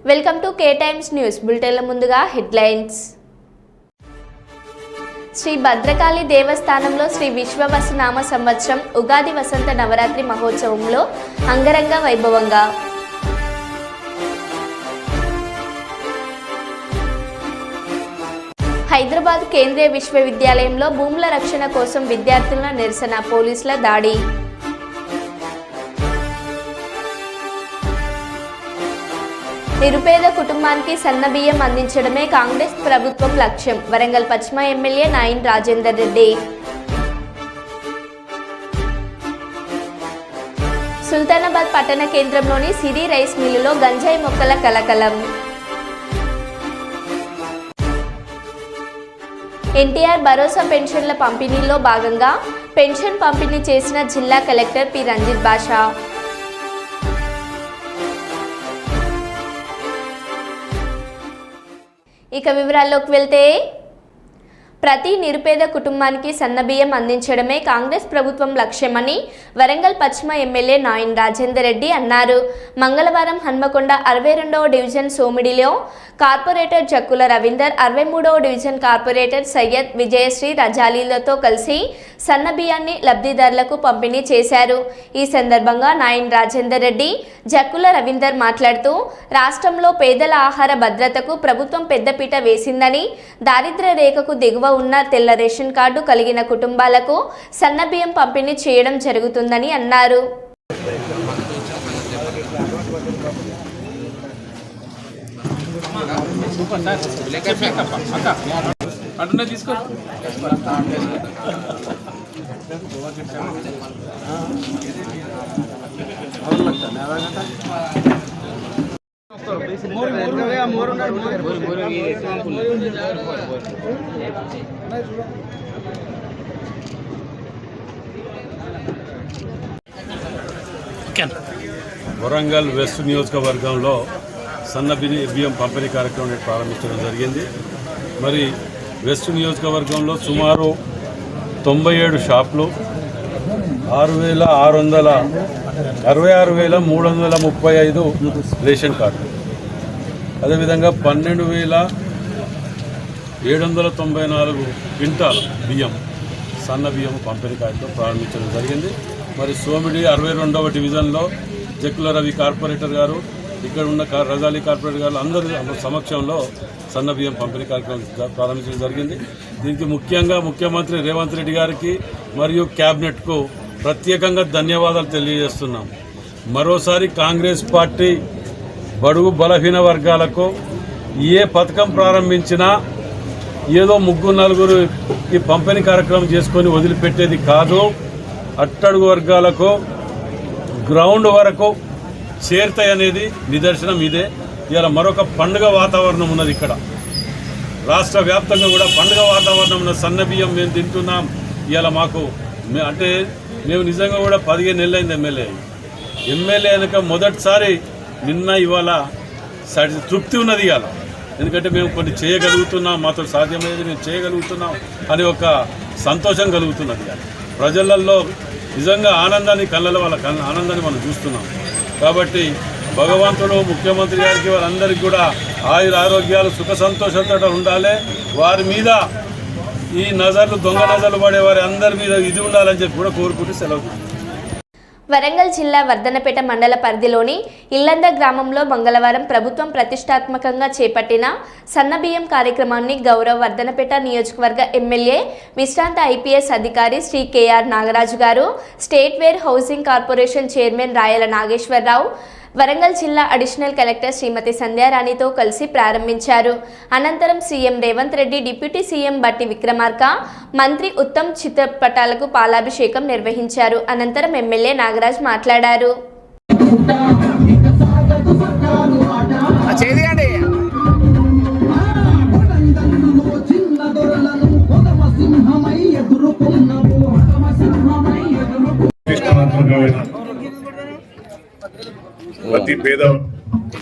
Welcome to K times news బులెటిన్ల ముందుగా headlines. Shri Bhadrakali దేవస్థానంలో శ్రీ విశ్వవసునామ సంవత్సరం ఉగాది వసంత నవరాత్రి మహోత్సవంలో అంగరంగ వైభవంగా హైదరాబాద్ కేంద్రీయ విశ్వవిద్యాలయంలో భూముల రక్షణ కోసం విద్యార్థుల నిరసన, పోలీసుల దాడి. నిరుపేద కుటుంబానికి సన్నబియ్యం అందించడమే కాంగ్రెస్ ప్రభుత్వం లక్ష్యం. వరంగల్ పశ్చిమ ఎమ్మెల్యే నాయిన్ రాజేందర్ రెడ్డి. సుల్తానాబాద్ పట్టణ కేంద్రంలోని సిరి రైస్ మిల్లులో గంజాయి మొక్కల కలకలం. ఎన్టీఆర్ భరోసా పెన్షన్ల పంపిణీలో భాగంగా పెన్షన్ పంపిణీ చేసిన జిల్లా కలెక్టర్ పి రంజిత్ బాషా. ఇక వివరాల్లోకి వెళ్తే, ప్రతి నిరుపేద కుటుంబానికి సన్నబియ్యం అందించడమే కాంగ్రెస్ ప్రభుత్వం లక్ష్యమని వరంగల్ పశ్చిమ ఎమ్మెల్యే నాయిన్ రాజేందర్ రెడ్డి అన్నారు. మంగళవారం హన్మకొండ 62వ డివిజన్ సోమిడిలో కార్పొరేటర్ జక్కుల రవీందర్, 63వ డివిజన్ కార్పొరేటర్ సయ్యద్ విజయశ్రీ రజాలీలతో కలిసి సన్నబియ్యాన్ని లబ్ధిదారులకు పంపిణీ చేశారు. ఈ సందర్భంగా నాయిన్ రాజేందర్ రెడ్డి, జక్కుల రవీందర్ మాట్లాడుతూ, రాష్ట్రంలో పేదల ఆహార భద్రతకు ప్రభుత్వం పెద్దపీట వేసిందని, దారిద్ర్య రేఖకు దిగువ ఉన్న తెల్ల రేషన్ కార్డు కలిగిన కుటుంబాలకు సన్నబియ్యం పంపిణీ చేయడం జరుగుతుందని అన్నారు. వరంగల్ వెస్ట్ నియోజకవర్గంలో సన్న బియ్యం పంపిణీ కార్యక్రమం ప్రారంభించడం జరిగింది. మరి వెస్ట్ నియోజకవర్గంలో సుమారు 97 షాపులు, 66,335 రేషన్ కార్డులు, అదేవిధంగా 12,794 క్వింటాల్ బియ్యం, సన్న బియ్యం పంపిణీ కార్యక్రమం ప్రారంభించడం జరిగింది. మరి సోమిడి 62వ డివిజన్లో జక్కుల రవి కార్పొరేటర్ గారు, ఇక్కడ ఉన్న రజాలి కార్పొరేటర్ గారు అందరి సమక్షంలో సన్న బియ్యం పంపిణీ కార్యక్రమం ప్రారంభించడం జరిగింది. దీనికి ముఖ్యంగా ముఖ్యమంత్రి రేవంత్ రెడ్డి గారికి మరియు క్యాబినెట్కు ప్రత్యేకంగా ధన్యవాదాలు తెలియజేస్తున్నాం. మరోసారి కాంగ్రెస్ పార్టీ బడుగు బలహీన వర్గాలకు ఏ పథకం ప్రారంభించినా ఏదో 3-4 ఈ పంపిణీ కార్యక్రమం చేసుకొని వదిలిపెట్టేది కాదు. అట్టడుగు వర్గాలకు గ్రౌండ్ వరకు చేరుతాయనేది నిదర్శనం ఇదే. ఇలా మరొక పండుగ వాతావరణం ఉన్నది. ఇక్కడ రాష్ట్ర వ్యాప్తంగా కూడా పండుగ వాతావరణం ఉన్న సన్న బియ్యం మేము తింటున్నాం. ఇలా మాకు అంటే మేము నిజంగా కూడా 15 నెలలైంది ఎమ్మెల్యే అయినాక మొదటిసారి నిన్న ఇవాళ తృప్తి ఉన్నది. ఇవాళ ఎందుకంటే మేము కొన్ని చేయగలుగుతున్నాం, మాతో సాధ్యమయ్యేది మేము చేయగలుగుతున్నాం అని ఒక సంతోషం కలుగుతున్నది. ప్రజలలో నిజంగా ఆనందాన్ని, కళ్ళలో వాళ్ళ ఆనందాన్ని మనం చూస్తున్నాం. కాబట్టి భగవంతుడు ముఖ్యమంత్రి గారికి వారందరికీ కూడా ఆయుర ఆరోగ్యాలు, సుఖ సంతోషాలతో ఉండాలి. వారి మీద ఈ నజర్లు, దొంగ నజర్లు పడే వారి అందరి మీద ఇది ఉండాలని చెప్పి కూడా కోరుకుంటూ సెలవు. వరంగల్ జిల్లా వర్ధనపేట మండల పరిధిలోని ఇల్లంద గ్రామంలో మంగళవారం ప్రభుత్వం ప్రతిష్టాత్మకంగా చేపట్టిన సన్నబియ్యం కార్యక్రమాన్ని గౌరవ వర్ధనపేట నియోజకవర్గ ఎమ్మెల్యే విశ్రాంత ఐపీఎస్ అధికారి Shri K R Nagaraju garu, state warehousing corporation chairman Rayala Nageswara Rao, Warangal జిల్లా అడిషనల్ కలెక్టర్ శ్రీమతి సంధ్యారాణితో కలిసి ప్రారంభించారు. అనంతరం CM Revanth Reddy, deputy CM Bhatti Vikramarka, మంత్రి ఉత్తమ్ చిత్రపటాలకు పాలాభిషేకం నిర్వహించారు. అనంతరం ఎమ్మెల్యే నాగరాజ్ మాట్లాడారు.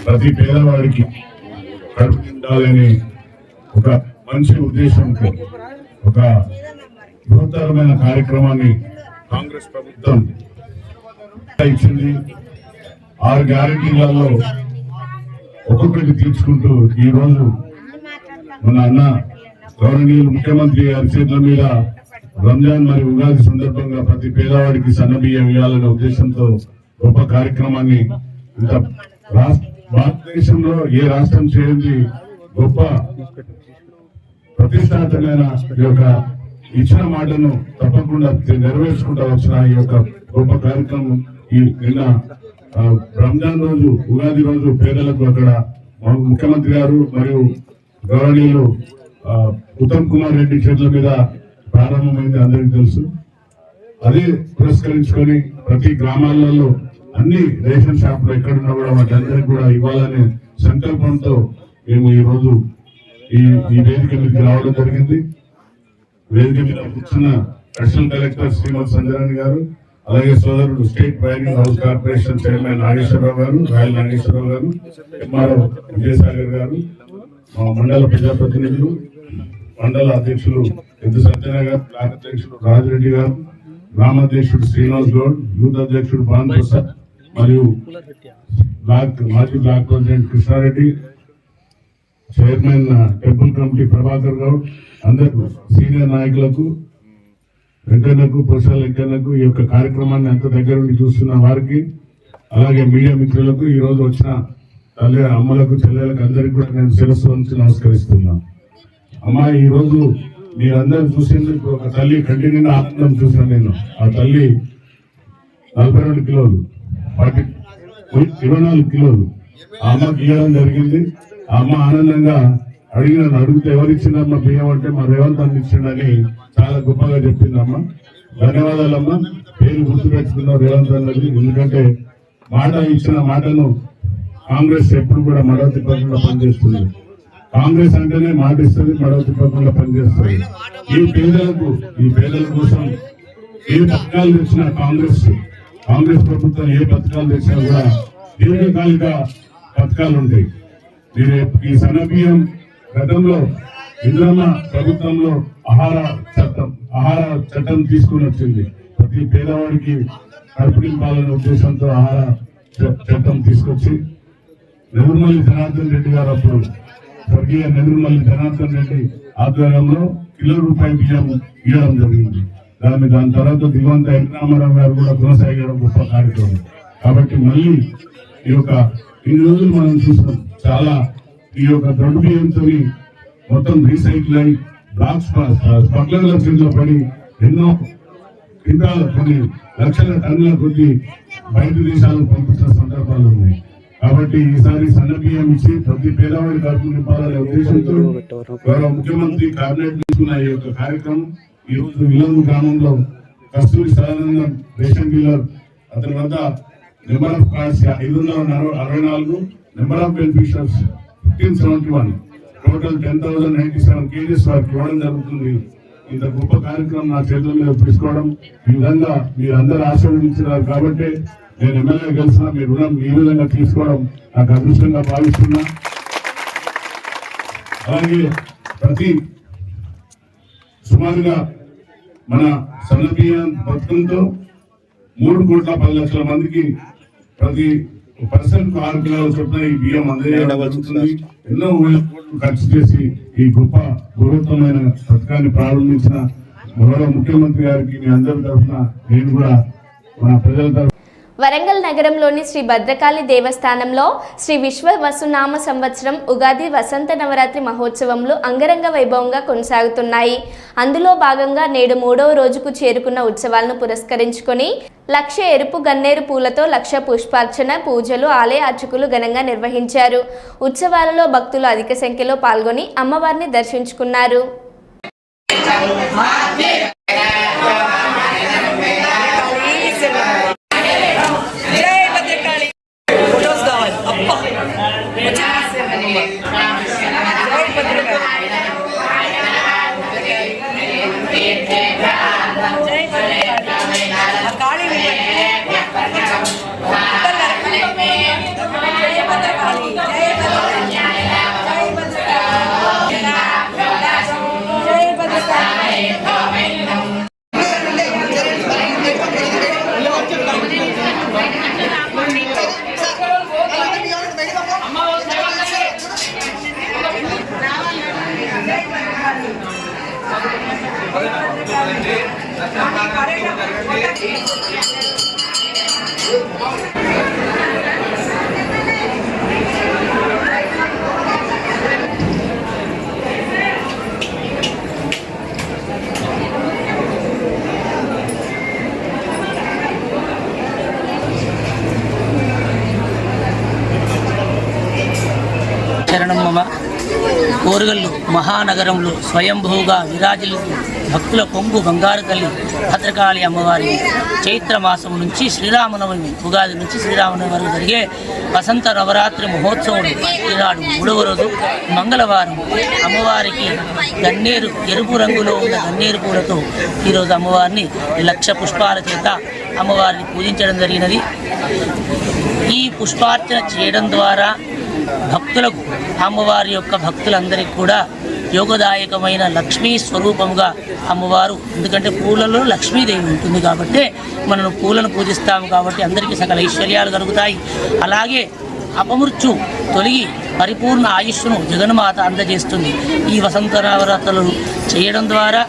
ప్రతి పేదవాడికి కడుపు నిండాలని ఒక మంచి ఉద్దేశంతో ఒక బృహత్తరమైన కార్యక్రమాన్ని కాంగ్రెస్ ప్రభుత్వం ఇచ్చింది. 6 గ్యారెంటీలలో ఒక్కొక్కటి తీర్చుకుంటూ ఈ రోజు మన అన్న గౌరవనీయులు ముఖ్యమంత్రి గారి చేతుల మీద రంజాన్ మరియు ఉగాది సందర్భంగా ప్రతి పేదవాడికి సన్నబియ్యం ఇవ్వాలనే ఉద్దేశంతో గొప్ప కార్యక్రమాన్ని ఇంత భారతదేశంలో ఏ రాష్ట్రం చేయండి గొప్ప ప్రతిష్టాత్మకమైన ఈ యొక్క ఇచ్చిన మాటను తప్పకుండా నెరవేర్చుకుంటూ వచ్చిన ఈ యొక్క గొప్ప కార్యక్రమం ఈ నిన్న రంజాన్ రోజు ఉగాది రోజు పేదలకు అక్కడ ముఖ్యమంత్రి గారు మరియు గౌరవనీయులు ఉత్తమ్ కుమార్ రెడ్డి చేతుల మీద ప్రారంభమైంది అందరికీ తెలుసు. అదే పురస్కరించుకొని ప్రతి గ్రామాలలో అన్ని రేషన్ షాపులు ఎక్కడున్నా కూడా వాటి కూడా ఇవ్వాలనే సంకల్పంతో మేము ఈ రోజు ఈ వేదిక మీదకి రావడం జరిగింది. వేదిక మీద కూర్చున్న అడిషనల్ కలెక్టర్ శ్రీమతి సంజరాణి గారు, అలాగే సోదరుడు state planning house corporation chairman Nageswararao గారు, రాయల్ నాగేశ్వరరావు గారు, ఎంఆర్ఓ విజయసాగర్ గారు, మండల ప్రజాప్రతినిధులు, మండల అధ్యక్షులు ఎద్దు సత్యనారాయణ గారు, బ్లాక్ అధ్యక్షుడు రాజిరెడ్డి గారు, గ్రామాధ్యక్షుడు శ్రీనివాస్ గౌడ్, యూత్ అధ్యక్షుడు భాన్ ప్రసాద్ మరియు మాజీ block president Krishnareddy, chairman temple committee Prabhakar Goud, అందరూ సీనియర్ నాయకులకు, వెంకన్నకు, ప్రసాద్ వెంకన్నకు, ఈ యొక్క కార్యక్రమాన్ని అంత దగ్గర నుండి చూస్తున్న వారికి, అలాగే మీడియా మిత్రులకు, ఈ రోజు వచ్చిన తల్లి అమ్మలకు, చెల్లెలకు అందరికీ కూడా నేను శిరస్సు వంచి నమస్కరిస్తున్నాను. అమ్మా, ఈ రోజు మీరందరూ చూసేందుకు ఒక తల్లి కంటి నిండా ఆనందం చూశాను నేను. ఆ తల్లి 42 కిలోలు 24 కిలోలు ఆ అమ్మకి ఇవ్వడం జరిగింది. ఆ అమ్మ ఆనందంగా అడిగితే ఎవరిచ్చిందమ్మా బియ్యం అంటే మా రేవంత్ అన్న ఇచ్చిండని చాలా గొప్పగా చెప్పింది అమ్మ. ధన్యవాదాలమ్మా. పేరు గుర్తు పెట్టుకున్నావు రేవంత్ అన్నది. ఎందుకంటే మాట ఇచ్చిన మాటను కాంగ్రెస్ ఎప్పుడు కూడా మడవ తిప్పకుండా పనిచేస్తుంది. కాంగ్రెస్ అంటేనే మాట ఇస్తుంది, మడవ తిప్పకుండా పనిచేస్తుంది. ఈ పేదల కోసం ఏ పథకాలు తెచ్చినా కాంగ్రెస్ ప్రభుత్వం ఏ పథకాలు తెచ్చినా కూడా దీర్ఘకాలిక పథకాలు ఉంటాయి. ఈ సన్నబియ్యం గతంలో ఇంద్రమ్మ ప్రభుత్వంలో ఆహార చట్టం తీసుకుని వచ్చింది. ప్రతి పేదవాడికి కడుపు నింపాలనే ఉద్దేశంతో ఆహార చట్టం తీసుకొచ్చి నెదురుమల్లి జనార్దన్ రెడ్డి గారు, అప్పుడు స్వర్గీయ నెదురుమల్లి జనార్దన్ రెడ్డి ఆధ్వర్యంలో ₹1 బియ్యం ఇవ్వడం జరిగింది. దాని తర్వాత దివంత వెంకటరామారావు గారు కూడా కొనసాగడం గొప్ప కార్యక్రమం. కాబట్టి మళ్ళీ ఈ యొక్క ఇన్ని రోజులు మనం చూస్తాం, చాలా ఈ యొక్క దొడ్డు బియ్యంతో మొత్తం రీసైకిల్ అయి బ్లాక్ స్మగ్లర్ల చేతిలో పడి ఎన్నో క్వింటాల కొన్ని లక్షల టన్నుల కొద్ది బయట దేశాలకు పంపించిన సందర్భాలు ఉన్నాయి. కాబట్టి ఈసారి సన్నబియ్యం ఇచ్చి ప్రతి పేదవాడి కడుపు నింపాలనే ఉద్దేశంతో గౌరవ ముఖ్యమంత్రి కేబినెట్ తీసుకున్న ఈ యొక్క కార్యక్రమం ఈ రోజు విలందు గ్రామంలో కస్తూరి సదానందం రేషన్ డీలర్ అతని వద్ద number of cards 564, number of beneficiaries 1571, total 10,097 kgs వారికి ఇవ్వడం జరుగుతుంది. ఇంత గొప్ప కార్యక్రమం నా చేతుల మీద తీసుకోవడం, ఈ విధంగా మీరందరూ ఆశీర్వదించినారు కాబట్టి నేను ఎమ్మెల్యే గెలిచిన మీ రుణం ఈ విధంగా తీసుకోవడం నాకు అదృష్టంగా భావిస్తున్నా. అలాగే ప్రతి సుమారుగా మన సన్నబియ్యం పథకంతో 3,10,00,000 మందికి ప్రతి పర్సెంట్ 6 కిలోల చొప్పున ఈ బియ్యం అందజేయబడుతుంది. ఎన్నో వేల కోట్లు ఖర్చు చేసి ఈ గొప్ప గౌరవమైన పథకాన్ని ప్రారంభించిన గౌరవ ముఖ్యమంత్రి గారికి మీ అందరి తరఫున నేను కూడా మన ప్రజల తరఫున. వరంగల్ నగరంలోని శ్రీ భద్రకాళి దేవస్థానంలో శ్రీ విశ్వవసునామ సంవత్సరం ఉగాది వసంత నవరాత్రి మహోత్సవంలో అంగరంగ వైభవంగా కొనసాగుతున్నాయి. అందులో భాగంగా నేడు 3వ రోజుకు చేరుకున్న ఉత్సవాలను పురస్కరించుకొని 1,00,000 ఎరుపు గన్నేరు పూలతో 1,00,000 పుష్పార్చన పూజలు ఆలయ అర్చకులు ఘనంగా నిర్వహించారు. ఉత్సవాలలో భక్తులు అధిక సంఖ్యలో పాల్గొని అమ్మవారిని దర్శించుకున్నారు. శరణం మమ. కోరుగల్లు మహానగరంలో స్వయంభూగా విరాజిల్లు భక్తుల కొంగు బంగారు తల్లి భద్రకాళి అమ్మవారి చైత్ర మాసం నుంచి శ్రీరామనవమి ఉగాది నుంచి శ్రీరామనవమి వరకు జరిగే వసంత నవరాత్రి మహోత్సవం ఈనాడు 3వ రోజు మంగళవారం అమ్మవారికి గన్నేరు ఎరుపు రంగులో ఉన్న గన్నేరు పూలతో ఈరోజు అమ్మవారిని 1,00,000 పుష్పాల చేత అమ్మవారిని పూజించడం జరిగినది. ఈ పుష్పార్చన చేయడం ద్వారా భక్తులకు అమ్మవారి యొక్క భక్తులందరికీ కూడా యోగదాయకమైన లక్ష్మీ స్వరూపముగా అమ్మవారు, ఎందుకంటే పూలలో లక్ష్మీదేవి ఉంటుంది కాబట్టి మనం పూలను పూజిస్తాము కాబట్టి అందరికీ సకల ఐశ్వర్యాలు కలుగుతాయి. అలాగే అపమృత్యు తొలగి పరిపూర్ణ ఆయుష్ను జగన్మాత అందజేస్తుంది. ఈ వసంత నవరాత్రులు చేయడం ద్వారా,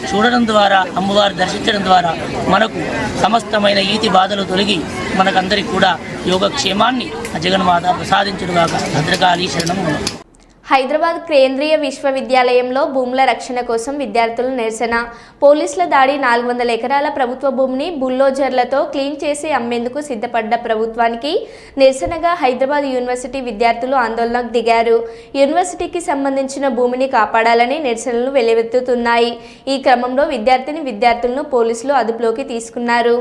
చూడడం ద్వారా, అమ్మవారు దర్శించడం ద్వారా మనకు సమస్తమైన ఈతి బాధలు తొలగి మనకందరికీ కూడా యోగక్షేమాన్ని జగన్మాత ప్రసాదించుడుగాక. భద్రకాళీ శరణము. హైదరాబాద్ కేంద్రీయ విశ్వవిద్యాలయంలో భూముల రక్షణ కోసం విద్యార్థుల నిరసన. పోలీసుల దాడి. 400 ఎకరాల ప్రభుత్వ భూమిని బుల్డోజర్లతో క్లీన్ చేసి అమ్మేందుకు సిద్ధపడ్డ ప్రభుత్వానికి నిరసనగా హైదరాబాద్ యూనివర్సిటీ విద్యార్థులు ఆందోళనకు దిగారు. యూనివర్సిటీకి సంబంధించిన భూమిని కాపాడాలని నిరసనలు వెల్లువెత్తుతున్నాయి. ఈ క్రమంలో విద్యార్థులను పోలీసులు అదుపులోకి తీసుకున్నారు.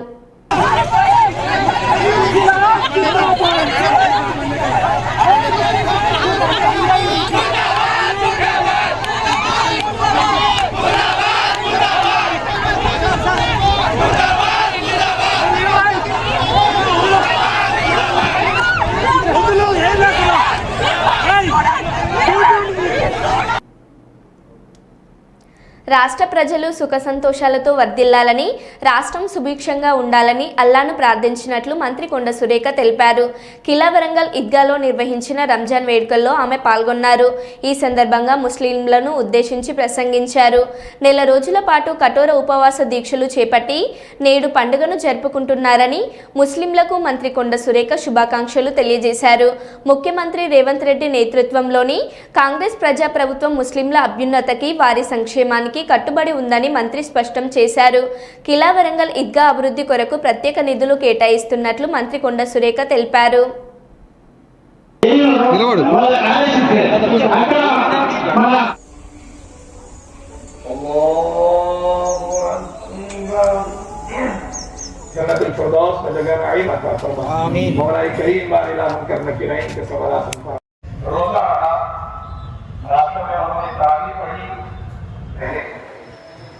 రాష్ట్ర ప్రజలు సుఖ సంతోషాలతో వర్ధిల్లాలని, రాష్ట్రం సుభిక్షంగా ఉండాలని అల్లాను ప్రార్థించినట్లు మంత్రి కొండ సురేఖ తెలిపారు. కిలా వరంగల్ ఈద్గాలో నిర్వహించిన రంజాన్ వేడుకల్లో ఆమె పాల్గొన్నారు. ఈ సందర్భంగా ముస్లింలను ఉద్దేశించి ప్రసంగించారు. నెల రోజుల పాటు కఠోర ఉపవాస దీక్షలు చేపట్టి నేడు పండుగను జరుపుకుంటున్నారని ముస్లింలకు మంత్రి కొండ సురేఖ శుభాకాంక్షలు తెలియజేశారు. ముఖ్యమంత్రి రేవంత్ రెడ్డి నేతృత్వంలోని కాంగ్రెస్ ప్రజాప్రభుత్వం ముస్లింల అభ్యున్నతకి, వారి సంక్షేమానికి కట్టుబడి ఉందని మంత్రి స్పష్టం చేశారు. కిలా వరంగల్ ఈద్గా అభివృద్ధి కొరకు ప్రత్యేక నిధులు కేటాయిస్తున్నట్లు మంత్రి కొండ సురేఖ తెలిపారు.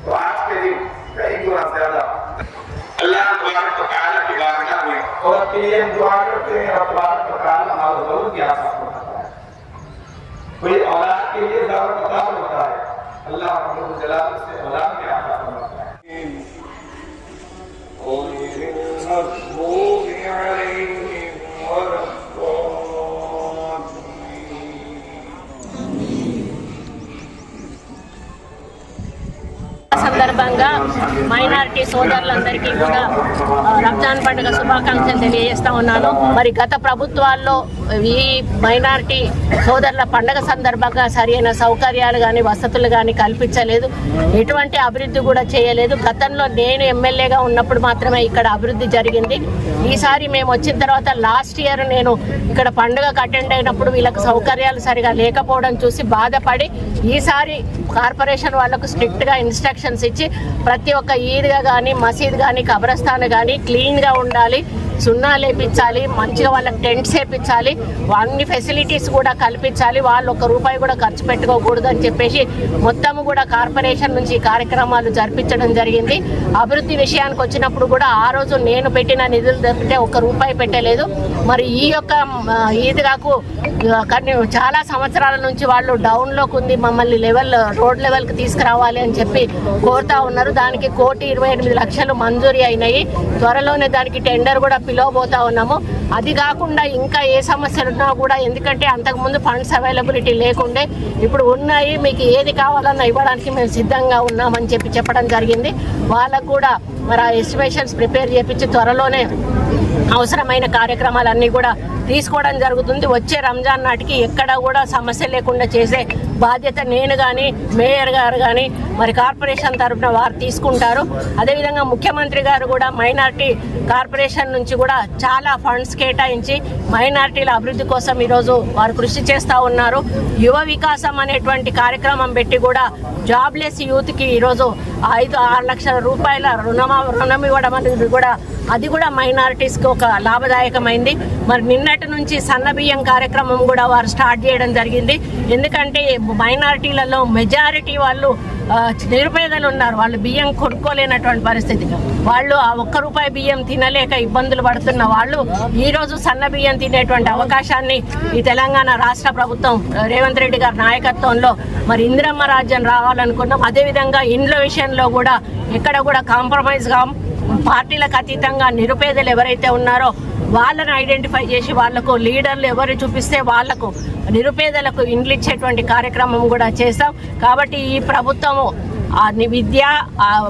तो आज के दिन कई गुना ज्यादा अल्लाह तबारक व तआला की बारगाह में और के लिए हम दुआ करते हैं। और तबारक व तआला हमारा जरूर की आशा होता है। कोई औलाद के लिए दावत अता होता है, अल्लाह रब्बुल जलाल से औलाद की आशा होता है। సందర్భంగా మైనారిటీ సోదరులందరికీ కూడా రంజాన్ పండుగ శుభాకాంక్షలు తెలియజేస్తా ఉన్నాను. మరి గత ప్రభుత్వాల్లో ఈ మైనారిటీ సోదరుల పండుగ సందర్భంగా సరైన సౌకర్యాలు కానీ వసతులు కానీ కల్పించలేదు, ఎటువంటి అభివృద్ధి కూడా చేయలేదు. గతంలో నేను ఎమ్మెల్యేగా ఉన్నప్పుడు మాత్రమే ఇక్కడ అభివృద్ధి జరిగింది. ఈసారి మేము వచ్చిన తర్వాత లాస్ట్ ఇయర్ నేను ఇక్కడ పండుగకు అటెండ్ అయినప్పుడు వీళ్ళకి సౌకర్యాలు సరిగా లేకపోవడం చూసి బాధపడి ఈసారి కార్పొరేషన్ వాళ్ళకు స్ట్రిక్ట్గా ఇన్స్ట్రక్షన్స్ ఇచ్చి ప్రతి ఒక్క ఈద్గా కానీ మసీద్ కానీ కబ్రస్థాన్ కానీ క్లీన్గా ఉండాలి, సున్నా లేపించాలి, మంచిగా వాళ్ళకి టెంట్స్ వేయించాలి, అన్ని ఫెసిలిటీస్ కూడా కల్పించాలి, వాళ్ళు ₹1 కూడా ఖర్చు పెట్టుకోకూడదు అని చెప్పేసి మొత్తము కూడా కార్పొరేషన్ నుంచి కార్యక్రమాలు జరిపించడం జరిగింది. అభివృద్ధి విషయానికి వచ్చినప్పుడు కూడా ఆ రోజు నేను పెట్టిన నిధులు తప్పితే ₹1 పెట్టలేదు. మరి ఈ యొక్క ఈద్గాకు చాలా సంవత్సరాల నుంచి వాళ్ళు డౌన్లోకి ఉంది, మమ్మల్ని రోడ్ లెవెల్కి తీసుకురావాలి అని చెప్పి కోరుతా ఉన్నారు. దానికి 1,28,00,000 మంజూరీ అయినాయి. త్వరలోనే దానికి టెండర్ కూడా పిలవబోతా ఉన్నాము. అది కాకుండా ఇంకా ఏ సమస్యలు ఉన్నా కూడా, ఎందుకంటే అంతకుముందు ఫండ్స్ అవైలబిలిటీ లేకుండే, ఇప్పుడు ఉన్నాయి, మీకు ఏది కావాలన్నా ఇవ్వడానికి మేము సిద్ధంగా ఉన్నామని చెప్పడం జరిగింది. వాళ్ళకు కూడా మరి ఆ ఎస్టిమేషన్స్ ప్రిపేర్ చేయించి త్వరలోనే అవసరమైన కార్యక్రమాలన్నీ కూడా తీసుకోవడం జరుగుతుంది. వచ్చే రంజాన్ నాటికి ఎక్కడ కూడా సమస్య లేకుండా చేసే బాధ్యత నేను కానీ మేయర్ గారు కానీ మరి కార్పొరేషన్ తరఫున వారు తీసుకుంటారు. అదేవిధంగా ముఖ్యమంత్రి గారు కూడా మైనార్టీ కార్పొరేషన్ నుంచి కూడా చాలా ఫండ్స్ కేటాయించి మైనార్టీల అభివృద్ధి కోసం ఈరోజు వారు కృషి చేస్తూ ఉన్నారు. యువ వికాసం అనేటువంటి కార్యక్రమం పెట్టి కూడా జాబ్లెస్ యూత్కి ఈరోజు 5-6 లక్షల రూపాయల రుణం ఇవ్వడం అనేది కూడా అది కూడా మైనారిటీస్కి ఒక లాభదాయకమైంది. మరి నిన్నటి నుంచి సన్న బియ్యం కార్యక్రమం కూడా వారు స్టార్ట్ చేయడం జరిగింది. ఎందుకంటే మైనారిటీలలో మెజారిటీ వాళ్ళు నిరుపేదలు ఉన్నారు. వాళ్ళు బియ్యం కొనుక్కోలేనటువంటి పరిస్థితి. వాళ్ళు ఆ ₹1 బియ్యం తినలేక ఇబ్బందులు పడుతున్న వాళ్ళు ఈరోజు సన్న బియ్యం తినేటువంటి అవకాశాన్ని ఈ తెలంగాణ రాష్ట్ర ప్రభుత్వం రేవంత్ రెడ్డి గారి నాయకత్వంలో మరి ఇందిరమ్మ రాజ్యం రావాలనుకున్నాం. అదేవిధంగా ఇండ్ల విషయంలో కూడా ఎక్కడ కూడా కాంప్రమైజ్గా పార్టీలకు అతీతంగా నిరుపేదలు ఎవరైతే ఉన్నారో వాళ్ళని ఐడెంటిఫై చేసి వాళ్లకు లీడర్లు ఎవరు చూపిస్తే వాళ్లకు నిరుపేదలకు ఇండ్లు ఇచ్చేటువంటి కార్యక్రమం కూడా చేస్తాం. కాబట్టి ఈ ప్రభుత్వము విద్య,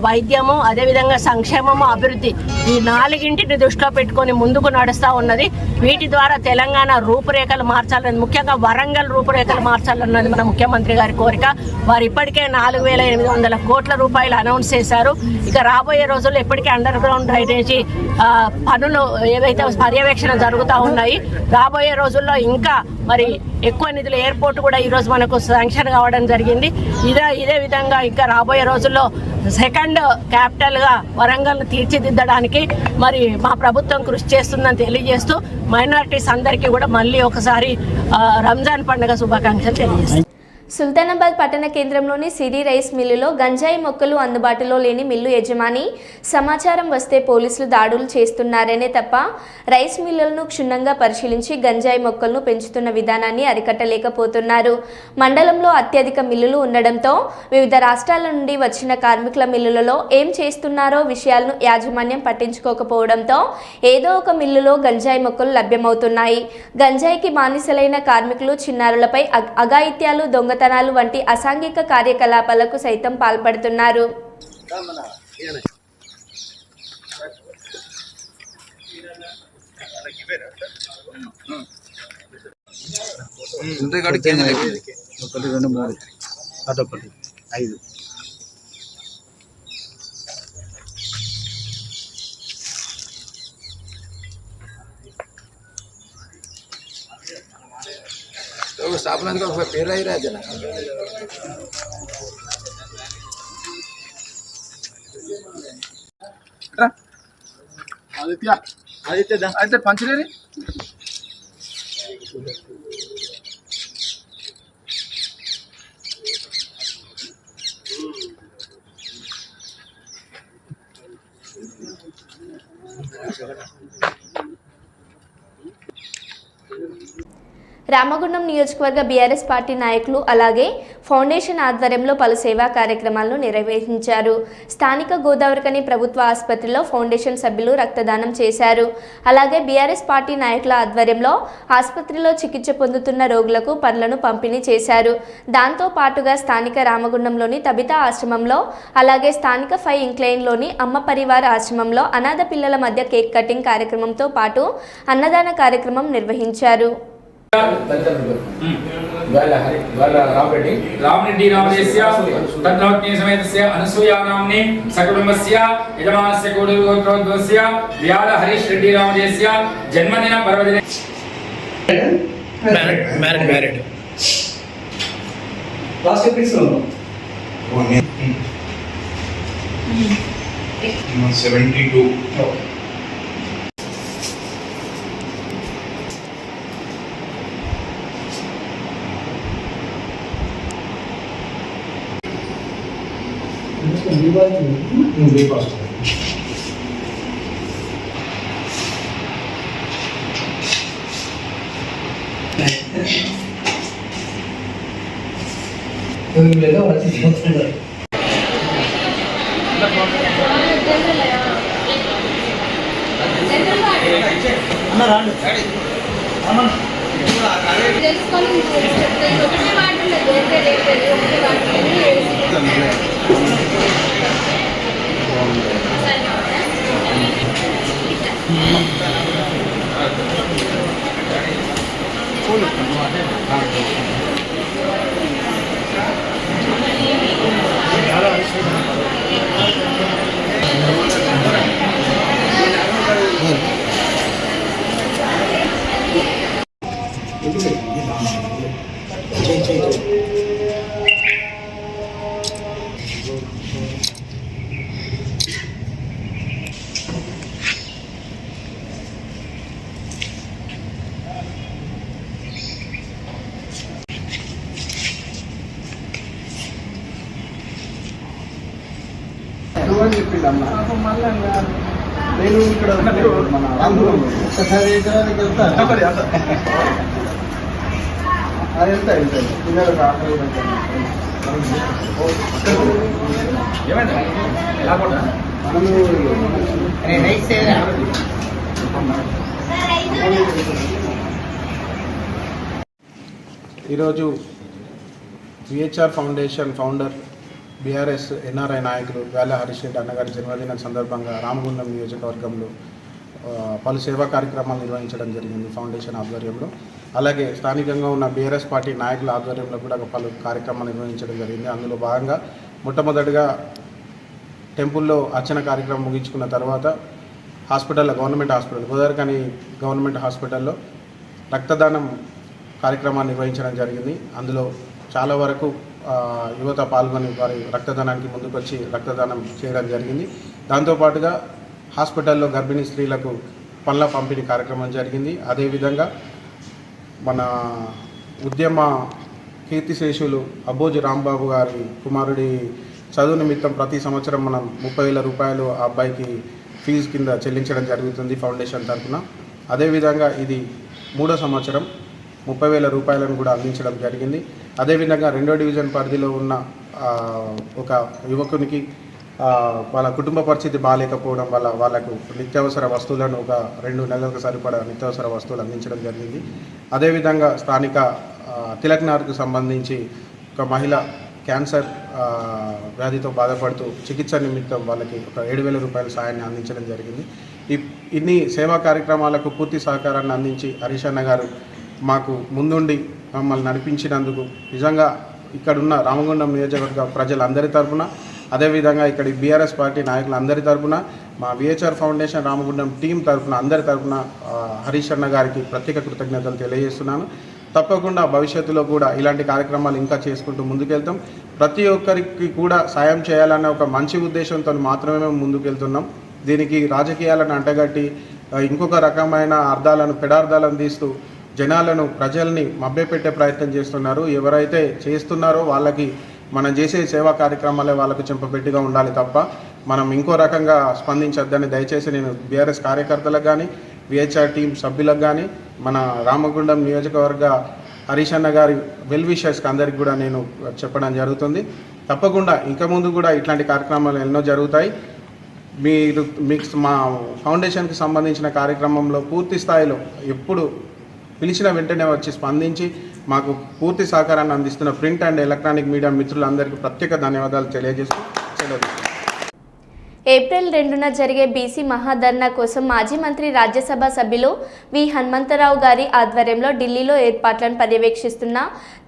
వైద్యము, అదేవిధంగా సంక్షేమము, అభివృద్ధి ఈ 4ంటిని దృష్టిలో పెట్టుకొని ముందుకు నడుస్తూ ఉన్నది. వీటి ద్వారా తెలంగాణ రూపురేఖలు మార్చాలని, ముఖ్యంగా వరంగల్ రూపురేఖలు మార్చాలన్నది మన ముఖ్యమంత్రి గారి కోరిక. వారు ఇప్పటికే 4,800 కోట్ల రూపాయలు అనౌన్స్ చేశారు. ఇక రాబోయే రోజుల్లో ఇప్పటికే అండర్ గ్రౌండ్ డ్రైనేజీ పనులు ఏవైతే పర్యవేక్షణ జరుగుతూ ఉన్నాయి. రాబోయే రోజుల్లో ఇంకా మరి ఎక్కువ నిధులు ఎయిర్పోర్ట్ కూడా ఈరోజు మనకు శాంక్షన్ కావడం జరిగింది. ఇదే విధంగా ఇంకా రాబోయే రోజుల్లో సెకండ్ క్యాపిటల్గా వరంగల్ను తీర్చిదిద్దడానికి మరి మా ప్రభుత్వం కృషి చేస్తుందని తెలియజేస్తూ మైనారిటీస్ అందరికీ కూడా మళ్ళీ ఒకసారి రంజాన్ పండుగ శుభాకాంక్షలు తెలియజేస్తాం. సుల్తానాబాద్ పట్టణ కేంద్రంలోని సిరి రైస్ మిల్లులో గంజాయి మొక్కలు అందుబాటులో లేని మిల్లు యజమాని సమాచారం వస్తే పోలీసులు దాడులు చేస్తున్నారనే తప్ప రైస్ మిల్లులను క్షుణ్ణంగా పరిశీలించి గంజాయి మొక్కలను పెంచుతున్న విధానాన్ని అరికట్టలేకపోతున్నారు. మండలంలో అత్యధిక మిల్లులు ఉండడంతో వివిధ రాష్ట్రాల నుండి వచ్చిన కార్మికుల మిల్లులలో ఏం చేస్తున్నారో విషయాలను యాజమాన్యం పట్టించుకోకపోవడంతో ఏదో ఒక మిల్లులో గంజాయి మొక్కలు లభ్యమవుతున్నాయి. గంజాయికి బానిసలైన కార్మికులు, చిన్నారులపై అఘాయిత్యాలు, దొంగతనాలు వంటి అసాంఘిక కార్యకలాపాలకు సైతం పాల్పడుతున్నారు. स्थापना का पेरा ही रहा जना आदित्य आदित्य पंचले रे రామగుండం నియోజకవర్గ బీఆర్ఎస్ పార్టీ నాయకులు అలాగే ఫౌండేషన్ ఆధ్వర్యంలో పలు సేవా కార్యక్రమాలను నిర్వహించారు. స్థానిక గోదావరికని ప్రభుత్వ ఆసుపత్రిలో ఫౌండేషన్ సభ్యులు రక్తదానం చేశారు. అలాగే బీఆర్ఎస్ పార్టీ నాయకుల ఆధ్వర్యంలో ఆసుపత్రిలో చికిత్స పొందుతున్న రోగులకు పండ్లను పంపిణీ చేశారు. దాంతో పాటుగా స్థానిక రామగుండంలోని తబితా ఆశ్రమంలో అలాగే స్థానిక 5 ఇంక్లైన్లోని అమ్మ పరివార ఆశ్రమంలో అనాథ పిల్లల మధ్య కేక్ కటింగ్ కార్యక్రమంతో పాటు అన్నదాన కార్యక్రమం నిర్వహించారు. रामरेड्डी नामधेयस्य तद्रत्ने समेतस्य अनुसूया नाम्नि सकुटुम्बस्य यजमानस्य कोडुगोत्रोद्भवस्य व्याल हरीश रेड्डी नामधेयस्य जन्मदिन पर्वदिने मैरिड लास्ट प्लीज 72 Thank you. అని చెప్పిండమ్మా నేను ఇక్కడ మన రాంపురం ఒక్కసారి అది వెళ్తాయి పిల్లలకు ఈరోజు VHR foundation founder BRS NRI నాయకులు వేల హరీష్ రెడ్డి అన్నగారి జన్మదినం సందర్భంగా రామగుండం నియోజకవర్గంలో పలు సేవా కార్యక్రమాలు నిర్వహించడం జరిగింది ఫౌండేషన్ ఆధ్వర్యంలో. అలాగే స్థానికంగా ఉన్న బీఆర్ఎస్ పార్టీ నాయకుల ఆధ్వర్యంలో కూడా పలు కార్యక్రమాలు నిర్వహించడం జరిగింది. అందులో భాగంగా మొట్టమొదటిగా టెంపుల్లో అర్చన కార్యక్రమం ముగించుకున్న తర్వాత హాస్పిటల్లో గవర్నమెంట్ హాస్పిటల్ గోదావరికని గవర్నమెంట్ హాస్పిటల్లో రక్తదానం కార్యక్రమాన్ని నిర్వహించడం జరిగింది. అందులో చాలా వరకు యువత పాల్గొని వారి రక్తదానానికి ముందుకొచ్చి రక్తదానం చేయడం జరిగింది. దాంతోపాటుగా హాస్పిటల్లో గర్భిణీ స్త్రీలకు పండ్ల పంపిణీ కార్యక్రమం జరిగింది. అదేవిధంగా మన ఉద్యమ కీర్తిశేషులు అబ్బోజి రాంబాబు గారి కుమారుడి చదువు నిమిత్తం ప్రతి సంవత్సరం మనం 30,000 రూపాయలు ఆ అబ్బాయికి ఫీజు కింద చెల్లించడం జరుగుతుంది ఫౌండేషన్ తరఫున. అదేవిధంగా ఇది 3వ సంవత్సరం 30,000 రూపాయలను కూడా అందించడం జరిగింది. అదేవిధంగా 2వ డివిజన్ పరిధిలో ఉన్న ఒక యువకునికి వాళ్ళ కుటుంబ పరిస్థితి బాగాలేకపోవడం వల్ల వాళ్ళకు నిత్యావసర వస్తువులను ఒక 2 నెలలకు సరిపడా నిత్యావసర వస్తువులు అందించడం జరిగింది. అదేవిధంగా స్థానిక తిలక్నార్కు సంబంధించి ఒక మహిళ క్యాన్సర్ వ్యాధితో బాధపడుతూ చికిత్స నిమిత్తం వాళ్ళకి ఒక 7,000 రూపాయల సాయాన్ని అందించడం జరిగింది. ఇన్ని సేవా కార్యక్రమాలకు పూర్తి సహకారాన్ని అందించి హరీష్ అన్న గారు మాకు ముందుండి మమ్మల్ని నడిపించినందుకు నిజంగా ఇక్కడున్న రామగుండం నియోజకవర్గ ప్రజలందరి తరఫున, అదేవిధంగా ఇక్కడి బీఆర్ఎస్ పార్టీ నాయకులందరి తరఫున, మా విహెచ్ఆర్ ఫౌండేషన్ రామగుండం టీం తరఫున అందరి తరఫున హరీష్ అన్న గారికి ప్రత్యేక కృతజ్ఞతలు తెలియజేస్తున్నాను. తప్పకుండా భవిష్యత్తులో కూడా ఇలాంటి కార్యక్రమాలు ఇంకా చేసుకుంటూ ముందుకెళ్తాం. ప్రతి ఒక్కరికి కూడా సాయం చేయాలన్న ఒక మంచి ఉద్దేశంతో మాత్రమే మేము ముందుకెళ్తున్నాం. దీనికి రాజకీయాలను అంటగట్టి ఇంకొక రకమైన అర్థాలను పెడార్థాలను తీస్తూ జనాలను ప్రజల్ని మభ్యపెట్టే ప్రయత్నం చేస్తున్నారు. ఎవరైతే చేస్తున్నారో వాళ్ళకి మనం చేసే సేవా కార్యక్రమాలే వాళ్ళకు చెంపపెట్టిగా ఉండాలి తప్ప మనం ఇంకో రకంగా స్పందించొద్దని దయచేసి నేను బీఆర్ఎస్ కార్యకర్తలకు కానీ విహెచ్ఆర్ టీం సభ్యులకు కానీ మన రామగుండం నియోజకవర్గ హరీష్ అన్న గారి వెల్ విషర్స్కి అందరికి కూడా నేను చెప్పడం జరుగుతుంది. తప్పకుండా ఇంకా ముందు కూడా ఇట్లాంటి కార్యక్రమాలు ఎన్నో జరుగుతాయి. మీకు మా ఫౌండేషన్కి సంబంధించిన కార్యక్రమంలో పూర్తి స్థాయిలో ఎప్పుడు పిలిచిన వెంటనే వచ్చి స్పందించి మాకు పూర్తి సహకారాన్ని అందిస్తున్న ప్రింట్ అండ్ ఎలక్ట్రానిక్ మీడియా మిత్రులందరికీ ప్రత్యేక ధన్యవాదాలు తెలియజేస్తూ సెలవు. ఏప్రిల్ 2న జరిగే బీసీ మహాధర్నా కోసం మాజీ మంత్రి రాజ్యసభ సభ్యులు వి హనుమంతరావు గారి ఆధ్వర్యంలో ఢిల్లీలో ఏర్పాట్లను పర్యవేక్షిస్తున్న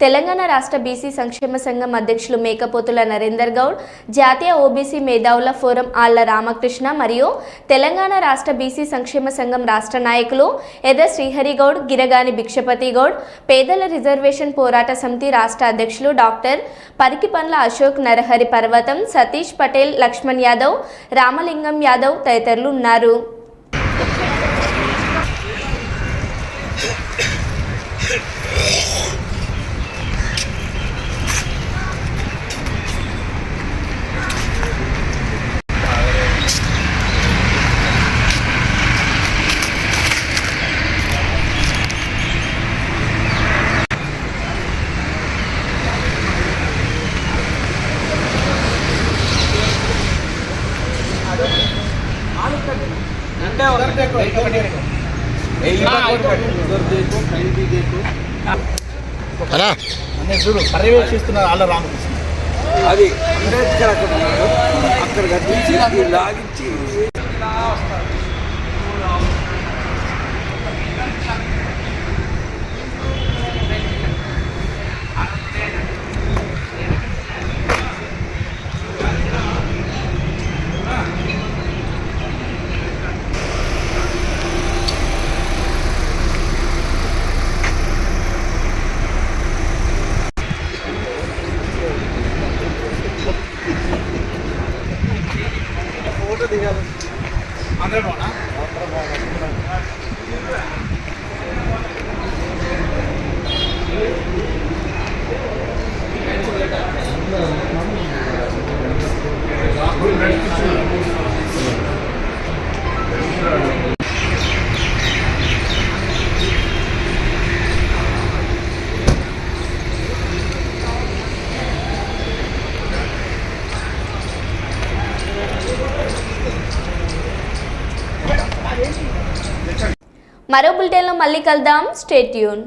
తెలంగాణ రాష్ట్ర బీసీ సంక్షేమ సంఘం అధ్యక్షులు మేకపోతుల నరేందర్ గౌడ్, జాతీయ ఓబీసీ మేధావుల ఫోరం ఆళ్ల రామకృష్ణ మరియు తెలంగాణ రాష్ట్ర బీసీ సంక్షేమ సంఘం రాష్ట్ర నాయకులు ఎద శ్రీహరిగౌడ్, గిరగాని భిక్షపతి గౌడ్, పేదల రిజర్వేషన్ పోరాట సమితి రాష్ట్ర అధ్యక్షులు డాక్టర్ పరికిపండ్ల అశోక్ నరహరి పర్వతం, సతీష్ పటేల్, లక్ష్మణ్ యాదవ్, రామలింగం యాదవ్ తదితరులు ఉన్నారు. పర్యవేక్షిస్తున్నారు ఆళ్ళ రామకృష్ణ. అది అంబేద్కర్ అక్కడ కట్టించి లాగించి మరో బులెటిన్లో మళ్ళీ కలుద్దాం. Stay tune.